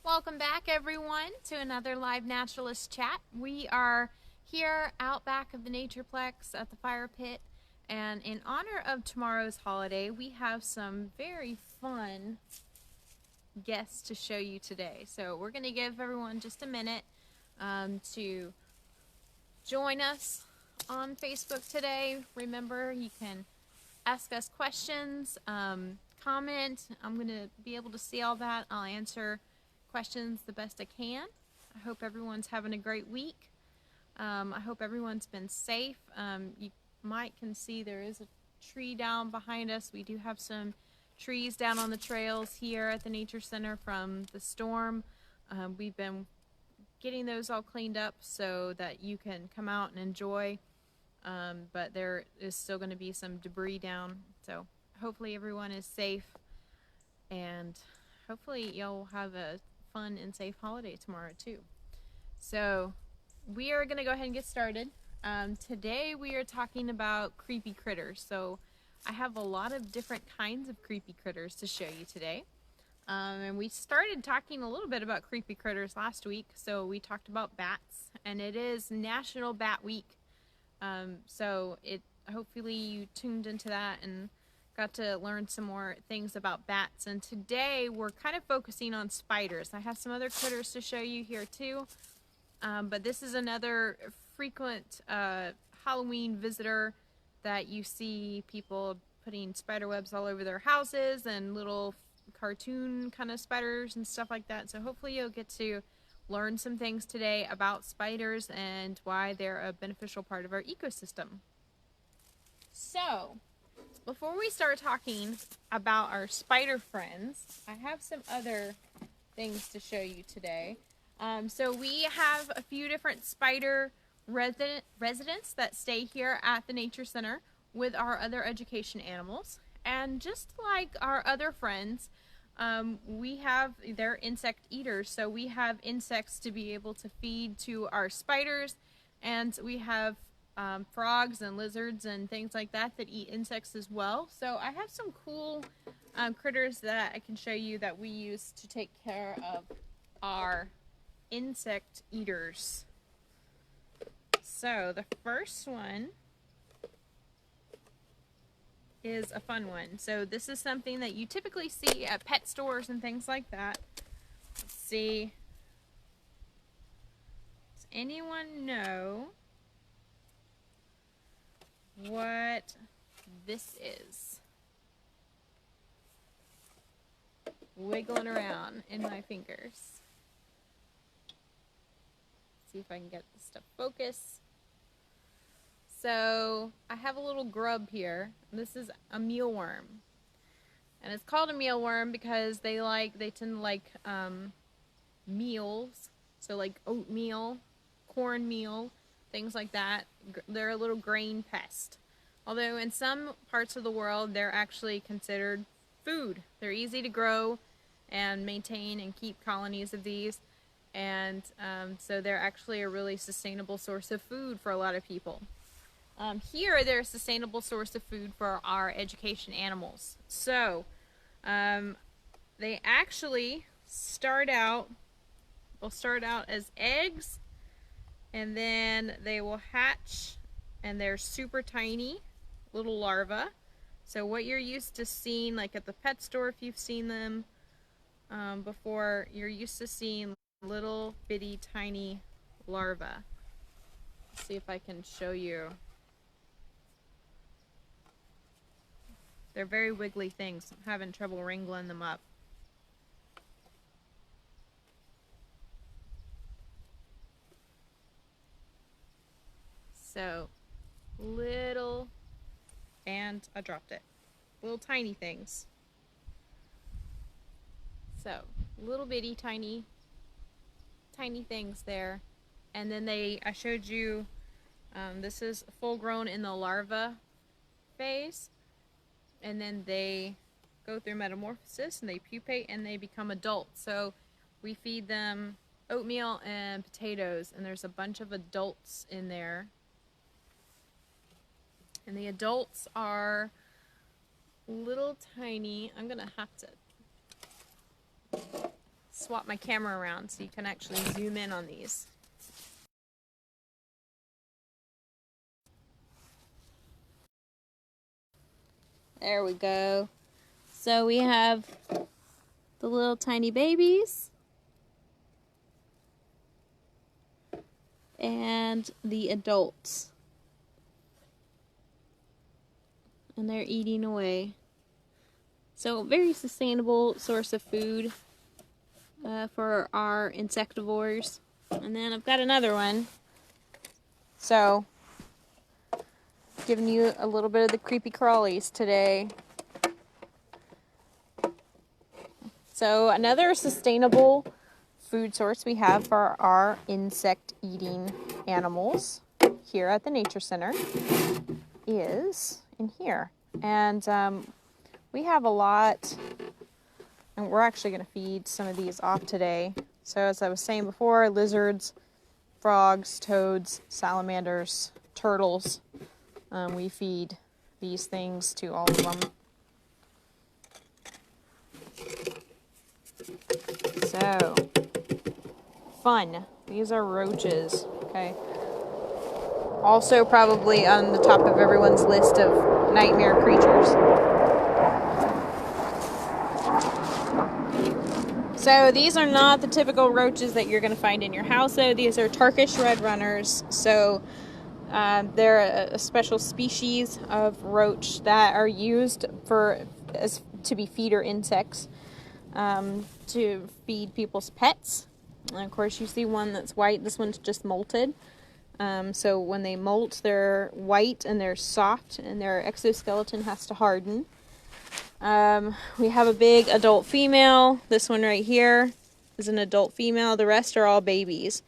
Welcome back, everyone, to another live naturalist chat. We are here out back of the Natureplex at the fire pit, and in honor of tomorrow's holiday, we have some very fun guests to show you today. So we're going to give everyone just a minute to join us on Facebook today. Remember, you can ask us questions, comment. I'm going to be able to see all that. I'll answer questions the best I can. I hope everyone's having a great week. I hope everyone's been safe. You might can see there is a tree down behind us. We do have some trees down on the trails here at the Nature Center from the storm. We've been getting those all cleaned up so that you can come out and enjoy, but there is still going to be some debris down, so hopefully everyone is safe, and hopefully you'll have a fun and safe holiday tomorrow too. So we are going to go ahead and get started. Today we are talking about creepy critters. So I have a lot of different kinds of creepy critters to show you today. And we started talking a little bit about creepy critters last week. So we talked about bats, and it is National Bat Week. So hopefully you tuned into that and got to learn some more things about bats. And today we're kind of focusing on spiders. I have some other critters to show you here too. But this is another frequent Halloween visitor that you see people putting spider webs all over their houses and little cartoon kind of spiders and stuff like that. So hopefully you'll get to learn some things today about spiders and why they're a beneficial part of our ecosystem. So before we start talking about our spider friends, I have some other things to show you today. So we have a few different spider residents that stay here at the Nature Center with our other education animals. And just like our other friends, they're insect eaters. So we have insects to be able to feed to our spiders, and we have frogs and lizards and things like that that eat insects as well. So I have some cool critters that I can show you that we use to take care of our insect eaters. So the first one is a fun one. So this is something that you typically see at pet stores and things like that. Let's see. Does anyone know what this is? Wiggling around in my fingers. See if I can get this to focus. So I have a little grub here. This is a mealworm, and it's called a mealworm because they tend to like meals. So like oatmeal, cornmeal, things like that. They're a little grain pest. Although in some parts of the world they're actually considered food. They're easy to grow and maintain and keep colonies of these. And so they're actually a really sustainable source of food for a lot of people. Here, they're a sustainable source of food for our education animals. So they actually will start out as eggs, and then they will hatch, and they're super tiny little larvae. So what you're used to seeing, like at the pet store, if you've seen them before, you're used to seeing little bitty tiny larvae. Let's see if I can show you. They're very wiggly things. I'm having trouble wrangling them up. So little, and I dropped it. Little tiny things. So little bitty tiny things there. And then I showed you, this is full grown in the larva phase, and then they go through metamorphosis and they pupate and they become adults. So we feed them oatmeal and potatoes, and there's a bunch of adults in there, and the adults are little tiny. I'm gonna have to swap my camera around so you can actually zoom in on these. There we go. So we have the little tiny babies and the adults. And they're eating away. So very sustainable source of food for our insectivores. And then I've got another one. So, giving you a little bit of the creepy crawlies today. So another sustainable food source we have for our insect eating animals here at the Nature Center is in here. And we have a lot, and we're actually going to feed some of these off today. So as I was saying before, lizards, frogs, toads, salamanders, turtles, we feed these things to all of them. So, fun. These are roaches, okay? Also probably on the top of everyone's list of nightmare creatures. So these are not the typical roaches that you're going to find in your house, though. These are Turkish red runners. So they're a special species of roach that are used to be feeder insects, to feed people's pets. And of course, you see one that's white. This one's just molted. So when they molt, they're white and they're soft, and their exoskeleton has to harden. We have a big adult female. This one right here is an adult female. The rest are all babies.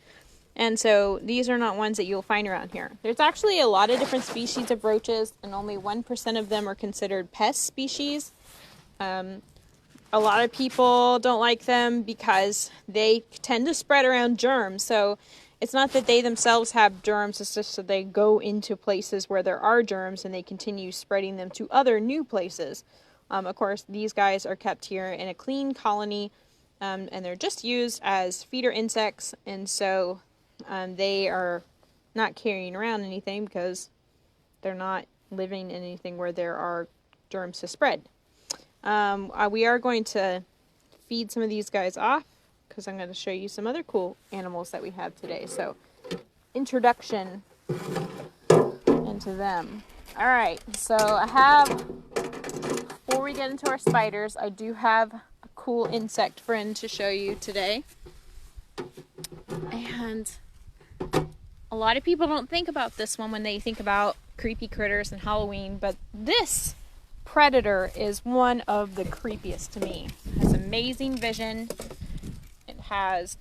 And so these are not ones that you'll find around here. There's actually a lot of different species of roaches, and only 1% of them are considered pest species. A lot of people don't like them because they tend to spread around germs. So it's not that they themselves have germs, it's just that they go into places where there are germs and they continue spreading them to other new places. Of course, these guys are kept here in a clean colony, and they're just used as feeder insects, and so they are not carrying around anything because they're not living in anything where there are germs to spread. We are going to feed some of these guys off because I'm going to show you some other cool animals that we have today. So, introduction into them. Alright, so I have, before we get into our spiders, I do have a cool insect friend to show you today. And a lot of people don't think about this one when they think about creepy critters and Halloween, but this predator is one of the creepiest to me. It has amazing vision. It has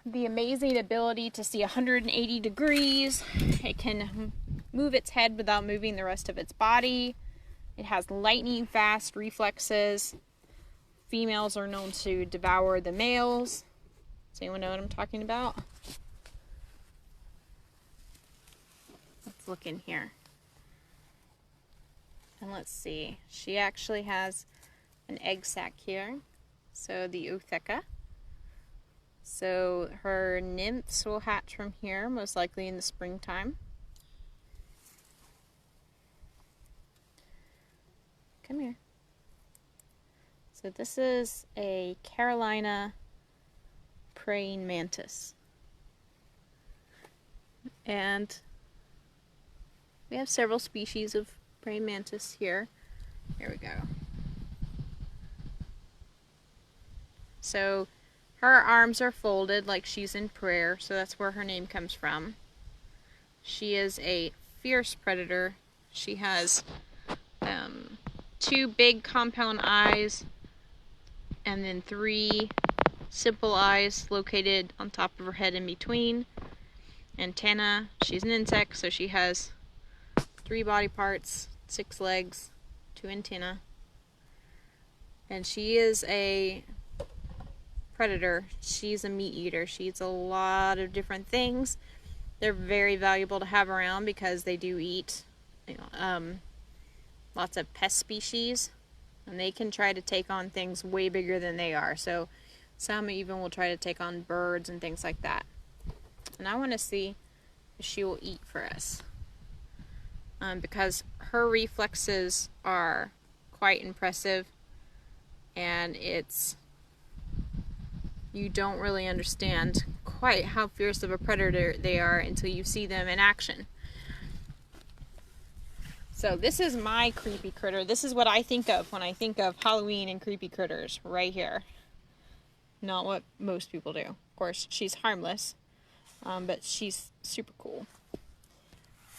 the amazing ability to see 180 degrees. It can move its head without moving the rest of its body. It has lightning fast reflexes. Females are known to devour the males. Does anyone know what I'm talking about? Let's look in here. And let's see. She actually has an egg sac here. So the ootheca. So her nymphs will hatch from here, most likely in the springtime. Come here. So this is a Carolina praying mantis. And we have several species of praying mantis here. Here we go. So her arms are folded like she's in prayer, so that's where her name comes from. She is a fierce predator. She has 2 big compound eyes and then 3 simple eyes located on top of her head in between. Antenna. She's an insect, so she has 3 body parts, 6 legs, 2 antennae. And she is a predator. She's a meat eater. She eats a lot of different things. They're very valuable to have around because they do eat, lots of pest species, and they can try to take on things way bigger than they are. So Some even will try to take on birds and things like that. And I want to see if she will eat for us. Because her reflexes are quite impressive. And you don't really understand quite how fierce of a predator they are until you see them in action. So this is my creepy critter. This is what I think of when I think of Halloween and creepy critters, right here. Not what most people do. Of course, she's harmless, but she's super cool.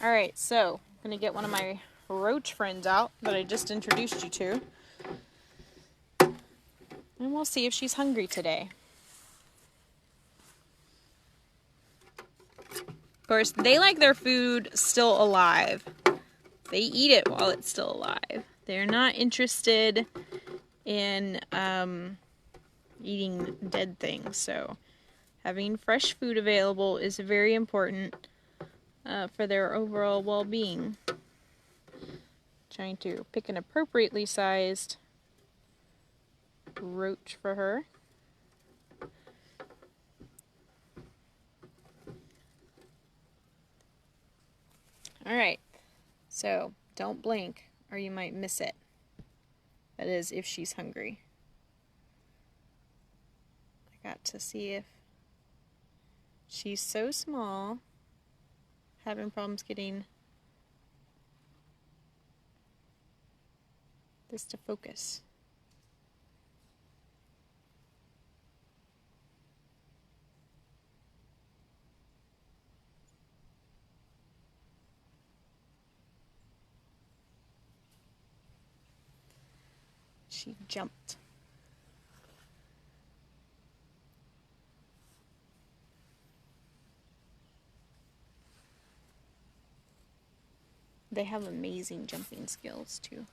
Alright, so I'm going to get one of my roach friends out that I just introduced you to. And we'll see if she's hungry today. Of course, they like their food still alive. They eat it while it's still alive. They're not interested in eating dead things. So having fresh food available is very important for their overall well-being. Trying to pick an appropriately sized roach for her. Alright, so don't blink or you might miss it. That is, if she's hungry. I got to see if she's so small, having problems getting this to focus. She jumped. They have amazing jumping skills too.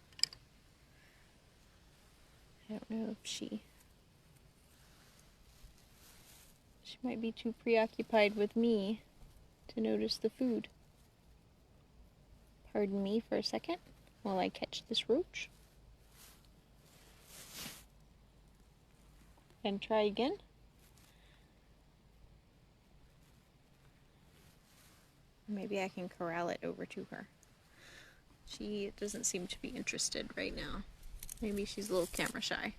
I don't know if she might be too preoccupied with me to notice the food. Pardon me for a second while I catch this roach. And try again. Maybe I can corral it over to her. She doesn't seem to be interested right now. Maybe she's a little camera shy.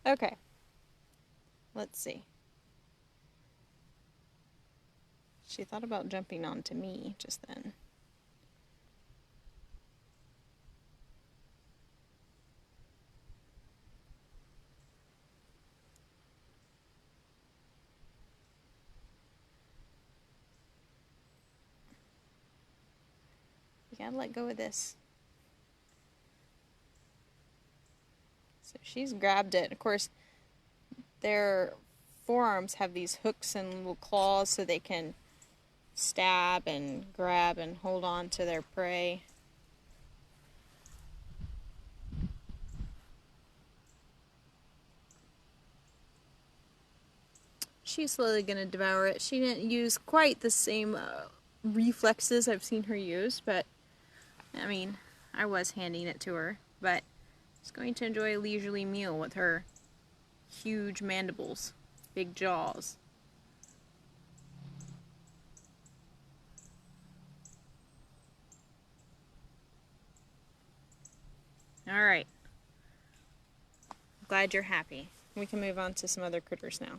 Okay. Let's see. She thought about jumping onto me just then. You gotta let go of this. So she's grabbed it. Of course, their forearms have these hooks and little claws so they can stab and grab and hold on to their prey. She's slowly going to devour it. She didn't use quite the same reflexes I've seen her use, but I mean, I was handing it to her, but she's going to enjoy a leisurely meal with her huge mandibles, big jaws. Alright. Glad you're happy. We can move on to some other critters now.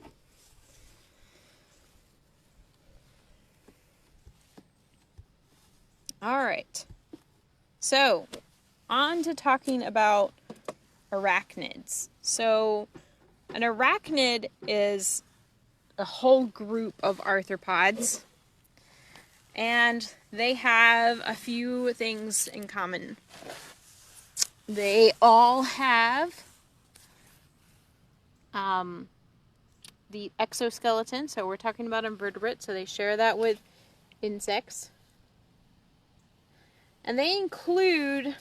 Alright. So, on to talking about arachnids. So, an arachnid is a whole group of arthropods, and they have a few things in common. They all have the exoskeleton, so we're talking about invertebrates, so they share that with insects. And they include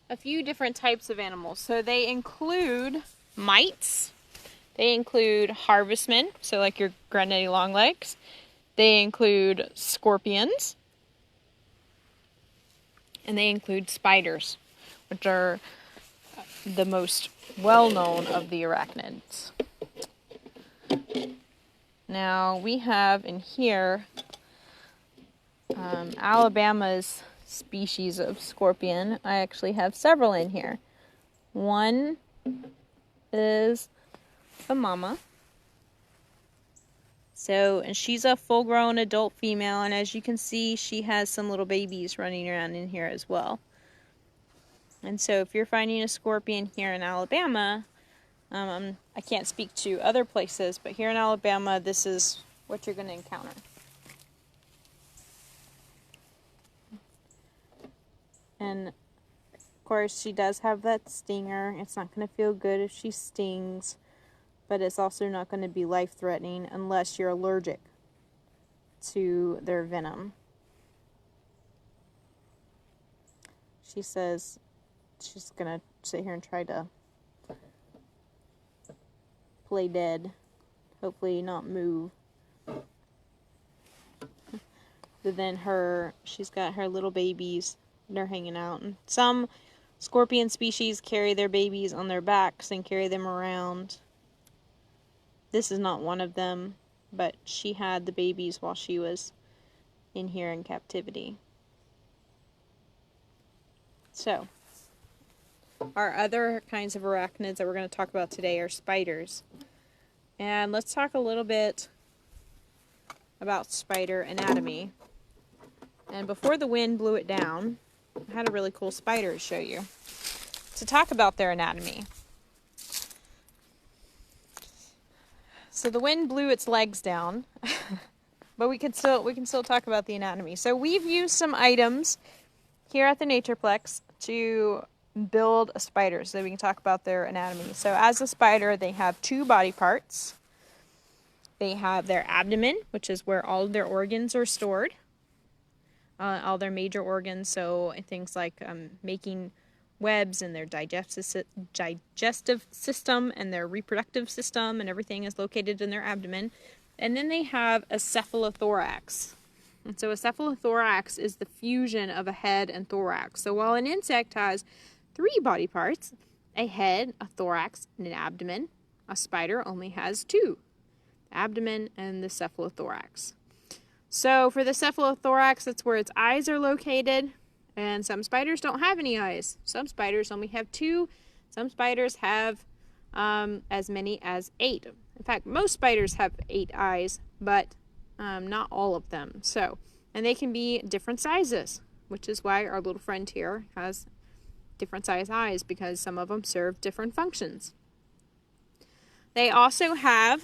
a few different types of animals. So they include mites. They include harvestmen, so like your granddaddy longlegs. They include scorpions. And they include spiders, which are the most well-known of the arachnids. Now we have in here Alabama's species of scorpion. I actually have several in here. One is the mama. And she's a full-grown adult female, and as you can see, she has some little babies running around in here as well. And so if you're finding a scorpion here in Alabama, I can't speak to other places, but here in Alabama, this is what you're going to encounter. And of course, she does have that stinger. It's not going to feel good if she stings, but it's also not going to be life-threatening unless you're allergic to their venom. She says she's going to sit here and try to play dead, hopefully not move. But then she's got her little babies. They're hanging out. And some scorpion species carry their babies on their backs and carry them around. This is not one of them, but she had the babies while she was in here in captivity. So, our other kinds of arachnids that we're going to talk about today are spiders. And let's talk a little bit about spider anatomy. And before the wind blew it down, I had a really cool spider to show you to talk about their anatomy. So the wind blew its legs down, but we can still talk about the anatomy. So we've used some items here at the Natureplex to build a spider so that we can talk about their anatomy. So as a spider, they have two body parts. They have their abdomen, which is where all of their organs are stored, all their major organs. So things like making webs and their digestive system and their reproductive system and everything is located in their abdomen. And then they have a cephalothorax. And so a cephalothorax is the fusion of a head and thorax. So while an insect has 3 body parts, a head, a thorax, and an abdomen, a spider only has 2, the abdomen and the cephalothorax. So for the cephalothorax, that's where its eyes are located. And some spiders don't have any eyes. Some spiders only have 2. Some spiders have as many as 8. In fact, most spiders have 8 eyes, but not all of them. And they can be different sizes, which is why our little friend here has different size eyes, because some of them serve different functions. They also have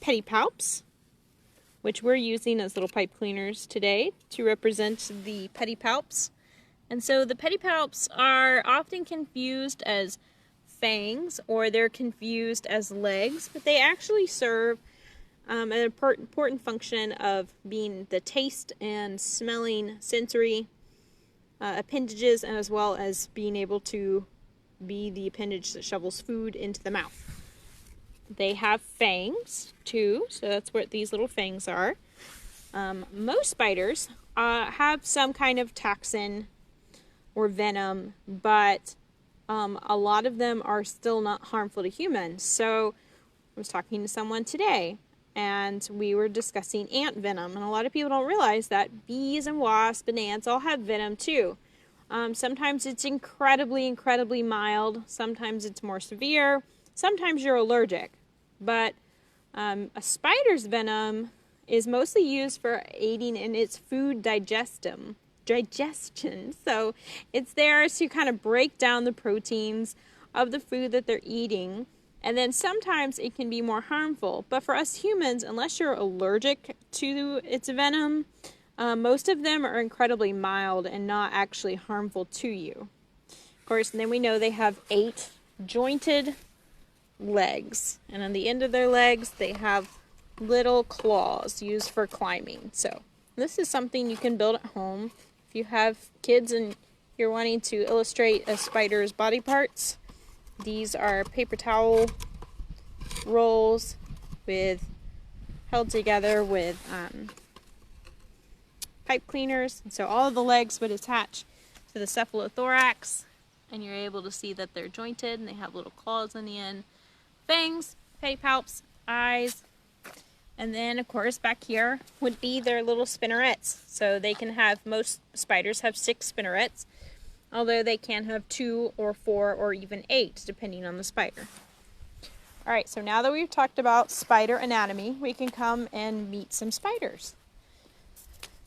pedipalps, which we're using as little pipe cleaners today to represent the pedipalps. And so the pedipalps are often confused as fangs, or they're confused as legs, but they actually serve an important function of being the taste and smelling sensory appendages, and as well as being able to be the appendage that shovels food into the mouth. They have fangs too, so that's what these little fangs are. Most spiders have some kind of toxin or venom, but a lot of them are still not harmful to humans. So I was talking to someone today, and we were discussing ant venom, and a lot of people don't realize that bees and wasps and ants all have venom too. Sometimes it's incredibly mild. Sometimes it's more severe. Sometimes you're allergic. But a spider's venom is mostly used for aiding in its food digestion. So it's there to kind of break down the proteins of the food that they're eating. And then sometimes it can be more harmful. But for us humans, unless you're allergic to its venom, most of them are incredibly mild and not actually harmful to you. Of course, and then we know they have 8 jointed legs, and on the end of their legs they have little claws used for climbing. So this is something you can build at home if you have kids and you're wanting to illustrate a spider's body parts. These are paper towel rolls held together with pipe cleaners. And so all of the legs would attach to the cephalothorax, and you're able to see that they're jointed and they have little claws on the end, fangs, pedipalps, eyes, and then of course back here would be their little spinnerets. So they can have, most spiders have 6 spinnerets, although they can have 2 or 4 or even 8 depending on the spider. Alright, so now that we've talked about spider anatomy, we can come and meet some spiders.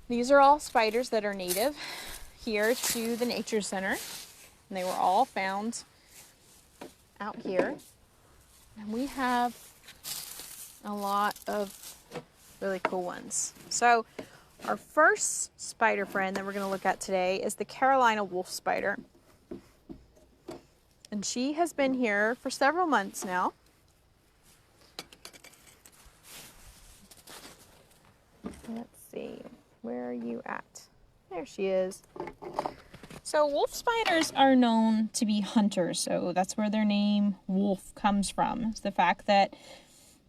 These are all spiders that are native here to the Nature Center. And they were all found out here. And we have a lot of really cool ones. So our first spider friend that we're going to look at today is the Carolina wolf spider. And she has been here for several months now. Let's see, where are you at? There she is. So wolf spiders are known to be hunters, so that's where their name wolf comes from. It's the fact that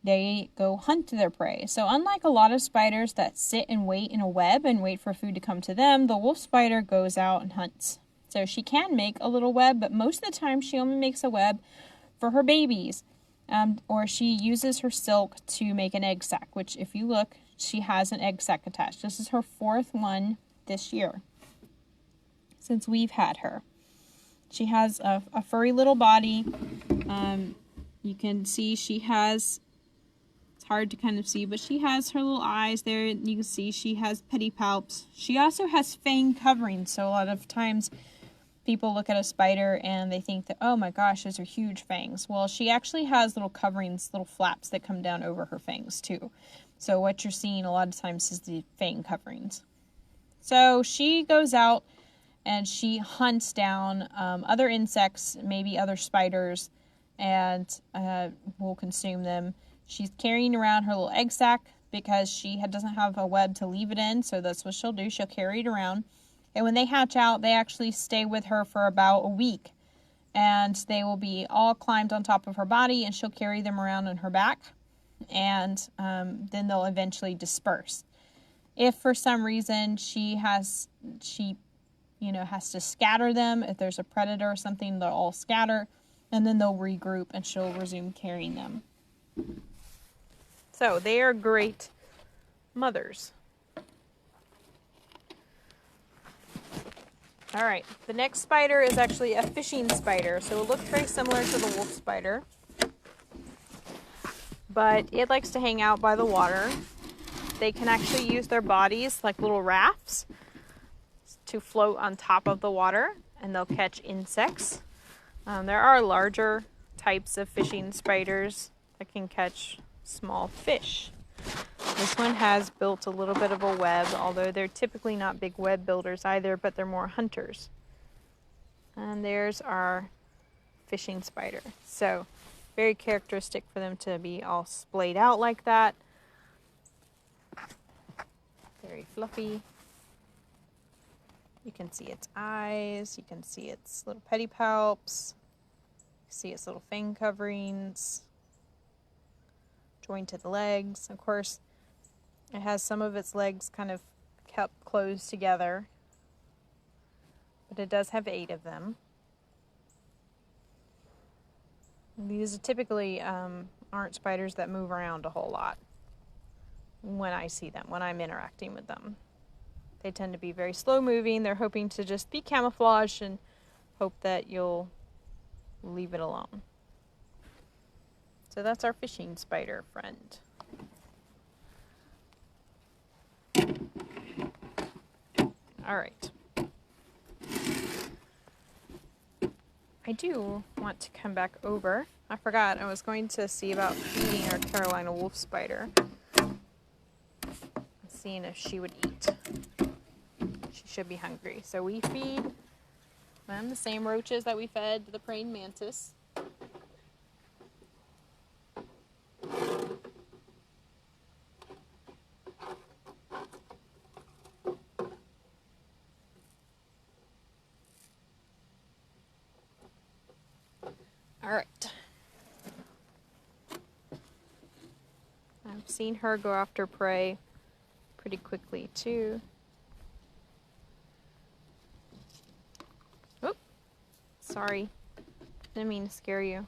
they go hunt their prey. So unlike a lot of spiders that sit and wait in a web and wait for food to come to them, the wolf spider goes out and hunts. So she can make a little web, but most of the time she only makes a web for her babies. Or she uses her silk to make an egg sac, which if you look, she has an egg sac attached. This is her 4th one this year since we've had her. She has a furry little body. You can see she has, it's hard to kind of see, but she has her little eyes there. You can see she has pedipalps. She also has fang coverings, so a lot of times people look at a spider and they think that, oh my gosh, those are huge fangs. Well, she actually has little coverings, little flaps that come down over her fangs too. So what you're seeing a lot of times is the fang coverings. So she goes out and she hunts down other insects, maybe other spiders, and will consume them. She's carrying around her little egg sac because she doesn't have a web to leave it in, so that's what she'll do. She'll carry it around. And when they hatch out, they actually stay with her for about a week. And they will be all climbed on top of her body, and she'll carry them around on her back. And then they'll eventually disperse. If for some reason she has to scatter them, if there's a predator or something, they'll all scatter, and then they'll regroup and she'll resume carrying them. So they are great mothers. All right, the next spider is actually a fishing spider, so it looks very similar to the wolf spider, but it likes to hang out by the water. They can actually use their bodies like little rafts to float on top of the water, and they'll catch insects. There are larger types of fishing spiders that can catch small fish. This one has built a little bit of a web, although they're typically not big web builders either, but they're more hunters. And there's our fishing spider. So very characteristic for them to be all splayed out like that. Very fluffy. You can see its eyes, you can see its little pedipalps, you can see its little fang coverings, jointed legs. Of course, it has some of its legs kind of kept closed together, but it does have 8 of them. These typically aren't spiders that move around a whole lot when I see them, when I'm interacting with them. They tend to be very slow moving. They're hoping to just be camouflaged and hope that you'll leave it alone. So that's our fishing spider friend. All right. I do want to come back over. I forgot I was going to see about feeding our Carolina wolf spider. Seeing if she would eat. She should be hungry. So we feed them the same roaches that we fed the praying mantis. All right. I've seen her go after prey pretty quickly too. Oop. Sorry. Didn't mean to scare you.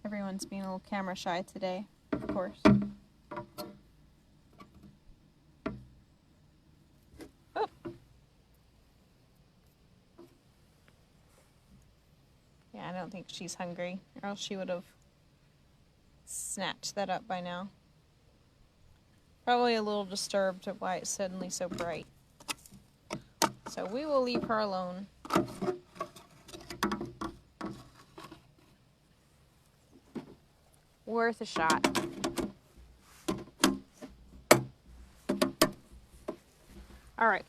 Everyone's being a little camera shy today, of course. Oh. Yeah, I don't think she's hungry, or else she would have snatched that up by now. Probably a little disturbed at why it's suddenly so bright. So we will leave her alone. Worth a shot. All right.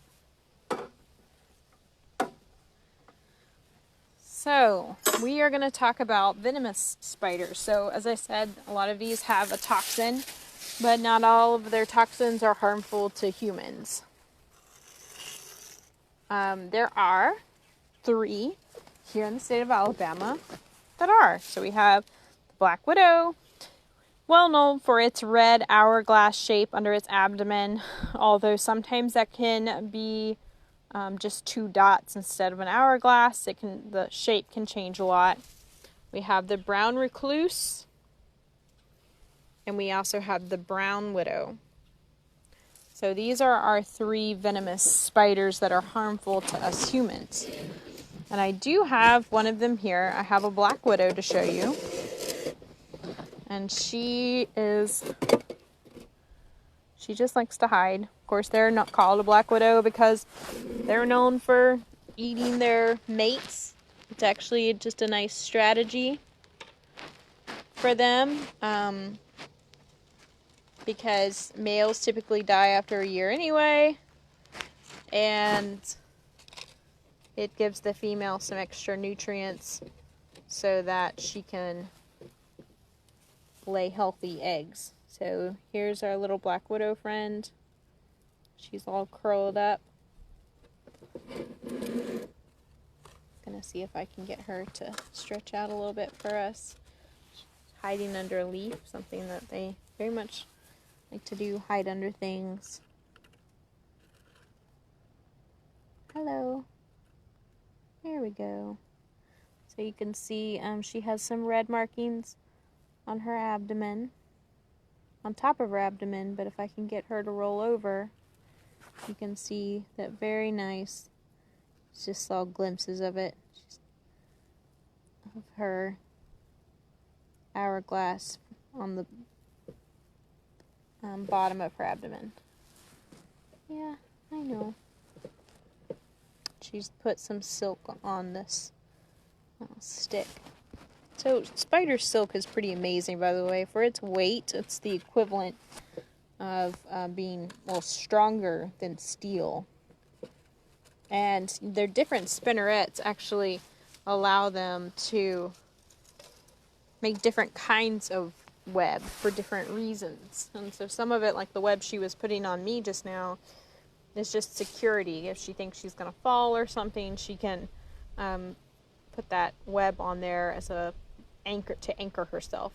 So we are going to talk about venomous spiders. So as I said, a lot of these have a toxin, but not all of their toxins are harmful to humans. There are 3 here in the state of Alabama that are. So we have the black widow, well known for its red hourglass shape under its abdomen, although sometimes that can be just 2 dots instead of an hourglass. The shape can change a lot. We have the brown recluse, and we also have the brown widow. So these are our 3 venomous spiders that are harmful to us humans. And I do have one of them here. I have a black widow to show you. And she just likes to hide. Of course, they're not called a black widow because they're known for eating their mates. It's actually just a nice strategy for them. Because males typically die after a year anyway, and it gives the female some extra nutrients so that she can lay healthy eggs. So here's our little black widow friend. She's all curled up. Gonna see if I can get her to stretch out a little bit for us. She's hiding under a leaf, something that they very much like to do, hide under things. Hello. There we go. So you can see she has some red markings on her abdomen, on top of her abdomen, but if I can get her to roll over, you can see that very nice, just saw glimpses of it, of her hourglass on the bottom of her abdomen. Yeah, I know. She's put some silk on this stick. So spider silk is pretty amazing, by the way. For its weight, it's the equivalent of being, well, stronger than steel. And their different spinnerets actually allow them to make different kinds of web for different reasons. And so some of it, like the web she was putting on me just now, is just security. If she thinks she's going to fall or something, she can put that web on there as a anchor to anchor herself.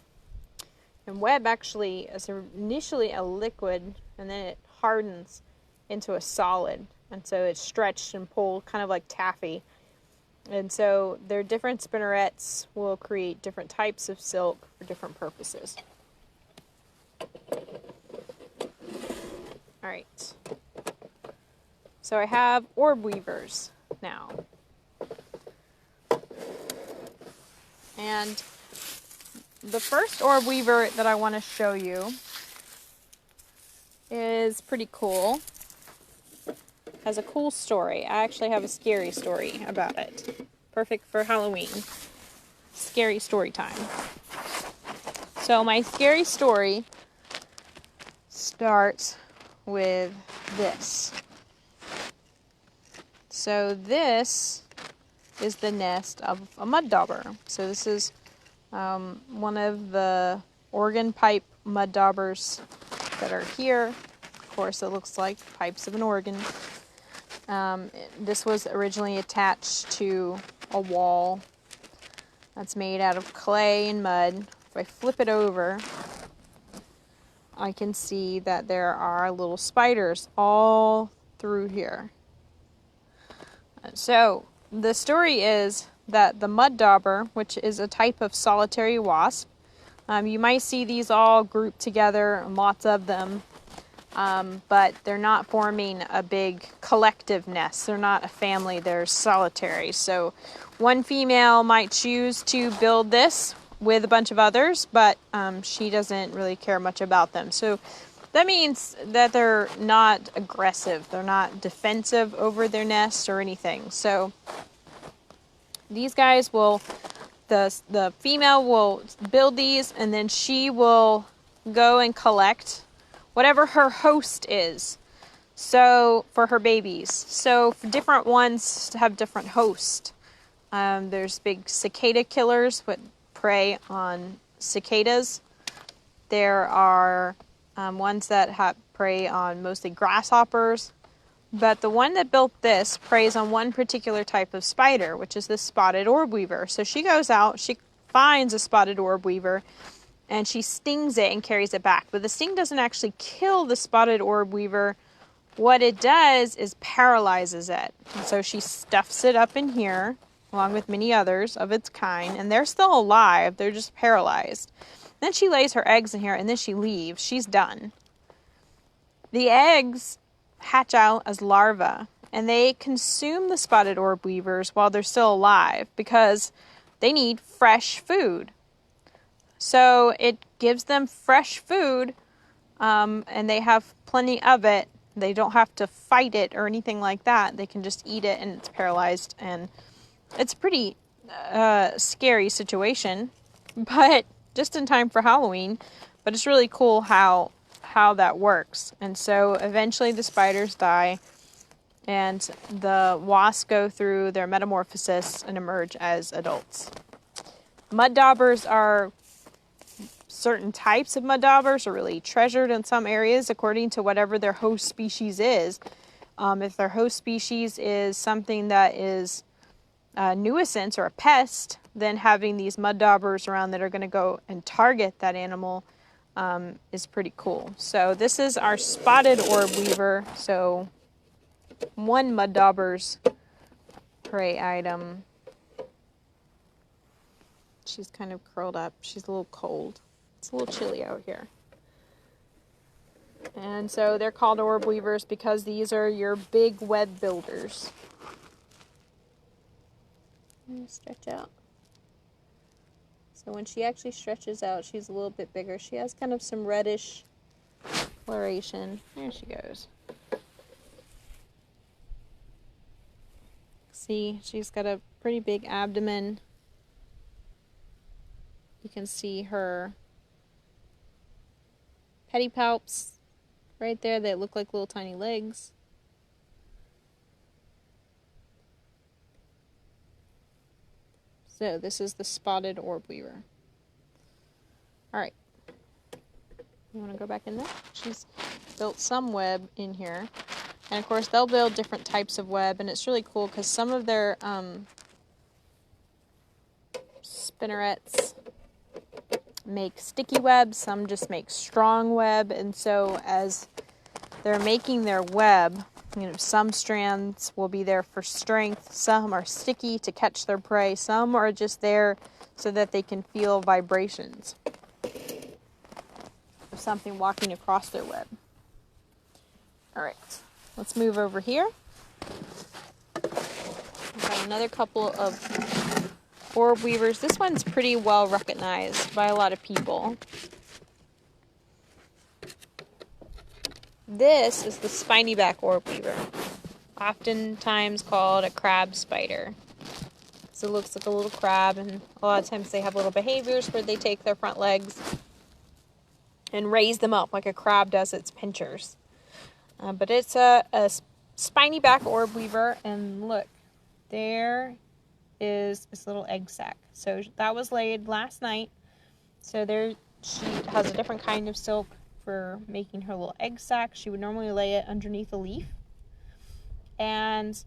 And web actually is initially a liquid, and then it hardens into a solid, and so it's stretched and pulled kind of like taffy. And so their different spinnerets will create different types of silk for different purposes. All right. So I have orb weavers now. And the first orb weaver that I want to show you is pretty cool. Has a cool story. I actually have a scary story about it. Perfect for Halloween. Scary story time. So my scary story starts with this. So this is the nest of a mud dauber. So this is one of the organ pipe mud daubers that are here. Of course, it looks like pipes of an organ. This was originally attached to a wall that's made out of clay and mud. If I flip it over, I can see that there are little spiders all through here. So the story is that the mud dauber, which is a type of solitary wasp, you might see these all grouped together, lots of them, but they're not forming a big collective nest. They're not a family, they're solitary. So one female might choose to build this with a bunch of others, but she doesn't really care much about them. So that means that they're not aggressive. They're not defensive over their nest or anything. So these guys will, the female will build these, and then she will go and collect whatever her host is. So for her babies. So for different ones have different hosts. There's big cicada killers that prey on cicadas. There are ones that prey on mostly grasshoppers. But the one that built this preys on one particular type of spider, which is the spotted orb weaver. So she goes out, she finds a spotted orb weaver, and she stings it and carries it back. But the sting doesn't actually kill the spotted orb weaver. What it does is paralyzes it. And so she stuffs it up in here, along with many others of its kind, and they're still alive, they're just paralyzed. Then she lays her eggs in here, and then she leaves. She's done. The eggs hatch out as larvae, and they consume the spotted orb weavers while they're still alive because they need fresh food. So it gives them fresh food, and they have plenty of it. They don't have to fight it or anything like that. They can just eat it, and it's paralyzed, and it's a pretty scary situation, but just in time for Halloween. But it's really cool how that works. And so eventually the spiders die, and the wasps go through their metamorphosis and emerge as adults. Mud daubers are, certain types of mud daubers are really treasured in some areas according to whatever their host species is. If their host species is something that is a nuisance or a pest, then having these mud daubers around that are going to go and target that animal is pretty cool. So this is our spotted orb weaver. So one mud dauber's prey item. She's kind of curled up. She's a little cold. It's a little chilly out here. And so they're called orb weavers because these are your big web builders. Stretch out. So when she actually stretches out, she's a little bit bigger. She has kind of some reddish coloration. There she goes. See, she's got a pretty big abdomen. You can see her pedipalps right there. They look like little tiny legs. So this is the spotted orb weaver. Alright. You want to go back in there? She's built some web in here. And of course they'll build different types of web, and it's really cool because some of their spinnerets make sticky web, some just make strong web, and so as they're making their web, some strands will be there for strength, some are sticky to catch their prey, some are just there so that they can feel vibrations of something walking across their web. Alright, let's move over here. We've got another couple of orb weavers. This one's pretty well recognized by a lot of people. This is the spiny back orb weaver, oftentimes called a crab spider. So it looks like a little crab, and a lot of times they have little behaviors where they take their front legs and raise them up like a crab does its pinchers. But it's a spiny back orb weaver, and look, there is this little egg sac. So that was laid last night. So there, she has a different kind of silk for making her little egg sac. She would normally lay it underneath a leaf. And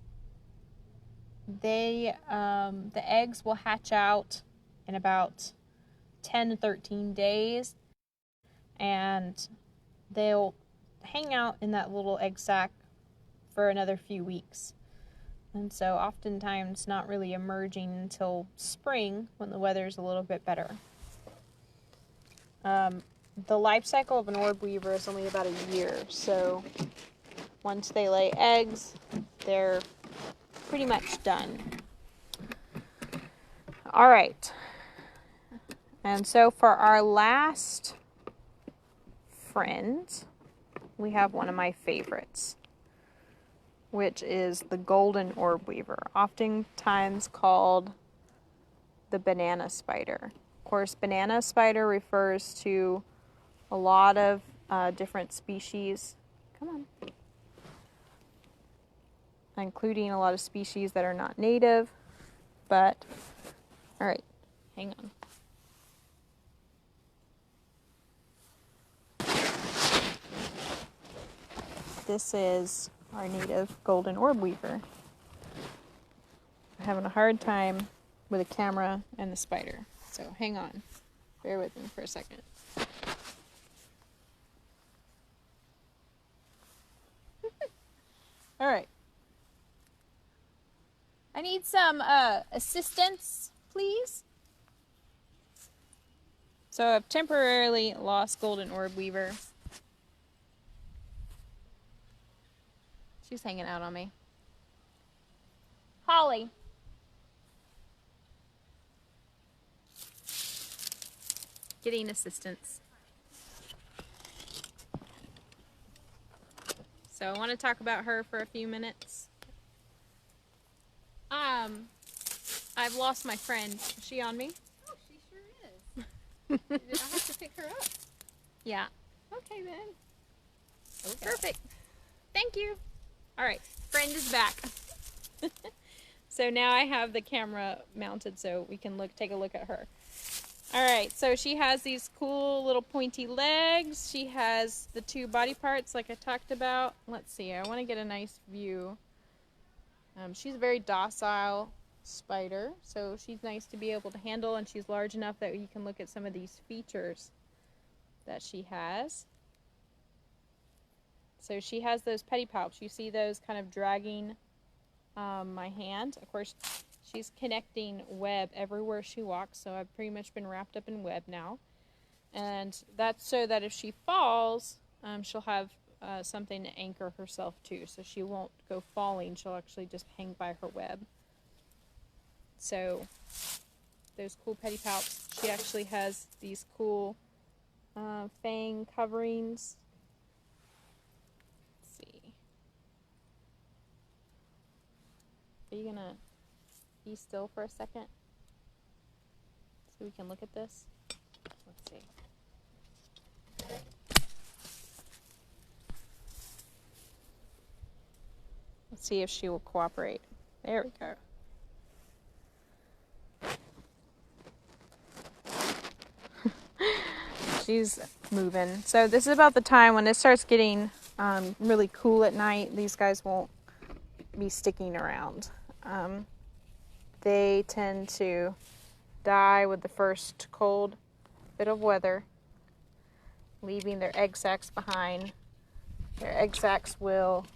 the eggs will hatch out in about 10 to 13 days. And they'll hang out in that little egg sac for another few weeks. And so oftentimes not really emerging until spring when the weather's a little bit better. The life cycle of an orb weaver is only about a year, so once they lay eggs, they're pretty much done. All right. And so for our last friend, we have one of my favorites, which is the golden orb weaver, oftentimes called the banana spider. Of course, banana spider refers to a lot of different species. Come on. Including a lot of species that are not native, but, all right, hang on. This is our native golden orb weaver. I'm having a hard time with a camera and the spider, so hang on. Bear with me for a second. All right. I need some assistance, please. So I've temporarily lost golden orb weaver. She's hanging out on me. Holly. Getting assistance. So I want to talk about her for a few minutes. I've lost my friend. Is she on me? Oh, she sure is. Did I have to pick her up? Yeah. Okay, then. Okay. Perfect. Thank you. All right. Friend is back. So now I have the camera mounted so we can take a look at her. All right. So she has these cool little pointy legs. She has the two body parts like I talked about. Let's see. I want to get a nice view. She's a very docile spider, so she's nice to be able to handle, and she's large enough that you can look at some of these features that she has. So she has those pedipalps. You see those kind of dragging my hand. Of course, she's connecting web everywhere she walks, so I've pretty much been wrapped up in web now. And that's so that if she falls, she'll have something to anchor herself to, so she won't go falling. She'll actually just hang by her web. So those cool pedipalps. She actually has these cool fang coverings. Let's see. Are you gonna be still for a second so we can look at this? Let's see. Let's see if she will cooperate. There we go. She's moving. So this is about the time when it starts getting really cool at night. These guys won't be sticking around. They tend to die with the first cold bit of weather, leaving their egg sacs behind. Their egg sacs will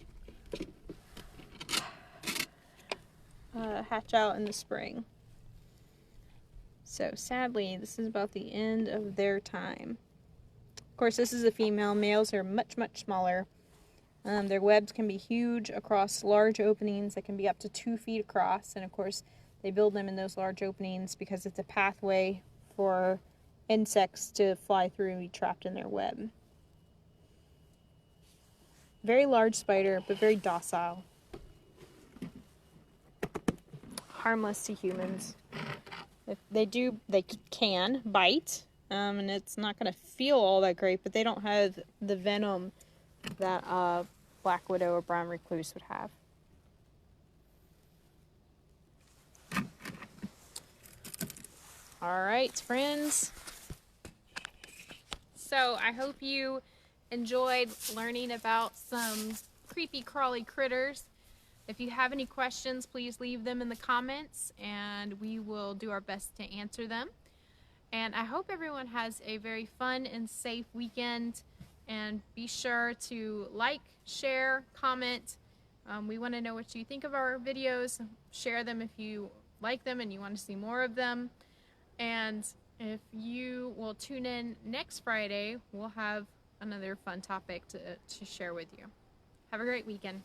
hatch out in the spring. So sadly, this is about the end of their time. Of course, this is a female. Males are much, much smaller. Their webs can be huge across large openings that can be up to 2 feet across. And of course, they build them in those large openings because it's a pathway for insects to fly through and be trapped in their web. Very large spider, but very docile. Harmless to humans. If they can bite, and it's not going to feel all that great, but they don't have the venom that black widow or brown recluse would have. All right, friends. So I hope you enjoyed learning about some creepy crawly critters. If you have any questions, please leave them in the comments and we will do our best to answer them. And I hope everyone has a very fun and safe weekend. And be sure to like, share, comment. We want to know what you think of our videos. Share them if you like them and you want to see more of them. And if you will tune in next Friday, we'll have another fun topic to share with you. Have a great weekend.